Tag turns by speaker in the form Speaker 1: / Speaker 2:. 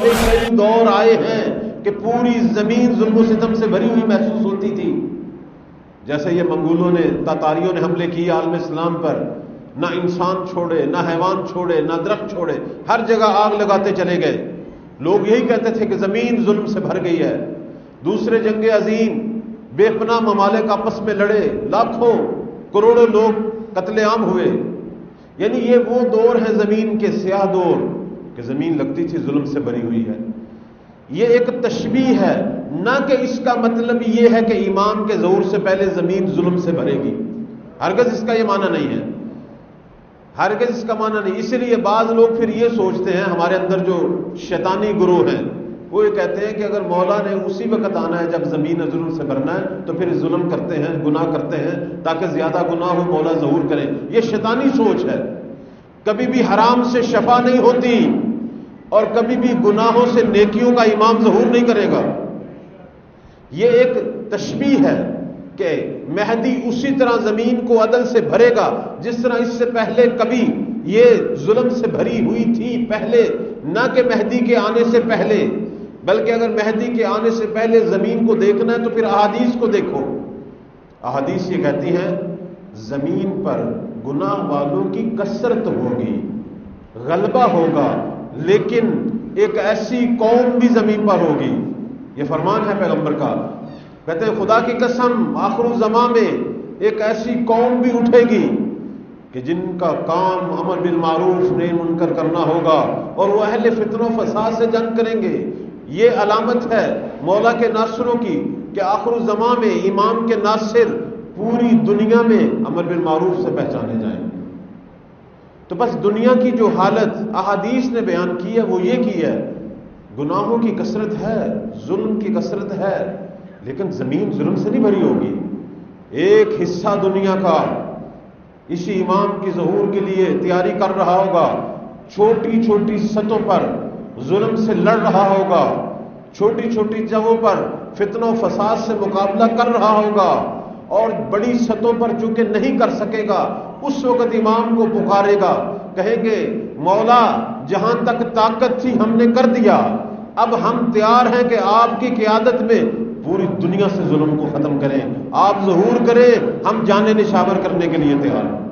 Speaker 1: ایسے کئی دور آئے ہیں کہ پوری زمین ظلم و ستم سے بھری ہوئی محسوس ہوتی تھی. جیسے یہ منگولوں نے، تاتاریوں نے حملے کیے عالم اسلام پر، نہ انسان چھوڑے، نہ حیوان چھوڑے، نہ درخت چھوڑے، ہر جگہ آگ لگاتے چلے گئے. لوگ یہی کہتے تھے کہ زمین ظلم سے بھر گئی ہے. دوسرے جنگ عظیم، بے پناہ ممالک آپس میں لڑے، لاکھوں کروڑوں لوگ قتل عام ہوئے. یعنی یہ وہ دور ہے زمین کے سیاہ دور کہ زمین لگتی تھی ظلم سے بھری ہوئی ہے. یہ ایک تشبیہ ہے، نہ کہ اس کا مطلب یہ ہے کہ ایمان کے ظہور سے پہلے زمین ظلم سے بھرے گی. ہرگز اس کا یہ معنی نہیں ہے، ہرگز اس کا معنی نہیں. اسی لیے بعض لوگ پھر یہ سوچتے ہیں، ہمارے اندر جو شیطانی گروہ ہیں وہ یہ کہتے ہیں کہ اگر مولا نے اسی وقت آنا ہے جب زمین ظلم سے بھرنا ہے تو پھر ظلم کرتے ہیں، گناہ کرتے ہیں تاکہ زیادہ گناہ ہو، مولا ظہور کرے. یہ شیطانی سوچ ہے. کبھی بھی حرام سے شفا نہیں ہوتی اور کبھی بھی گناہوں سے نیکیوں کا امام ظہور نہیں کرے گا. یہ ایک تشبیہ ہے کہ مہدی اسی طرح زمین کو عدل سے بھرے گا جس طرح اس سے پہلے کبھی یہ ظلم سے بھری ہوئی تھی پہلے. نہ کہ مہدی کے آنے سے پہلے، بلکہ اگر مہدی کے آنے سے پہلے زمین کو دیکھنا ہے تو پھر احادیث کو دیکھو. احادیث یہ کہتی ہیں زمین پر گناہ والوں کی کثرت ہوگی، غلبہ ہوگا، لیکن ایک ایسی قوم بھی زمین پر ہوگی. یہ فرمان ہے پیغمبر کا. کہتے ہیں خدا کی قسم آخر الزمان میں ایک ایسی قوم بھی اٹھے گی کہ جن کا کام امر بالمعروف نہی منکر کرنا ہوگا اور وہ اہل فتنہ و فساد سے جنگ کریں گے. یہ علامت ہے مولا کے ناصروں کی کہ آخر الزمان میں امام کے ناصر پوری دنیا میں امر بالمعروف سے پہچانے جائیں. تو بس دنیا کی جو حالت احادیث نے بیان کی ہے وہ یہ کی ہے، گناہوں کی کثرت ہے، ظلم کی کثرت ہے، لیکن زمین ظلم سے نہیں بھری ہوگی. ایک حصہ دنیا کا اسی امام کی ظہور کے لیے تیاری کر رہا ہوگا، چھوٹی چھوٹی سطحوں پر ظلم سے لڑ رہا ہوگا، چھوٹی چھوٹی جگہوں پر فتنہ و فساد سے مقابلہ کر رہا ہوگا، اور بڑی سطحوں پر چونکہ نہیں کر سکے گا اس وقت امام کو پکارے گا، کہیں گے مولا جہاں تک طاقت تھی ہم نے کر دیا، اب ہم تیار ہیں کہ آپ کی قیادت میں پوری دنیا سے ظلم کو ختم کریں، آپ ظہور کریں، ہم جانیں نشاور کرنے کے لیے تیار ہیں.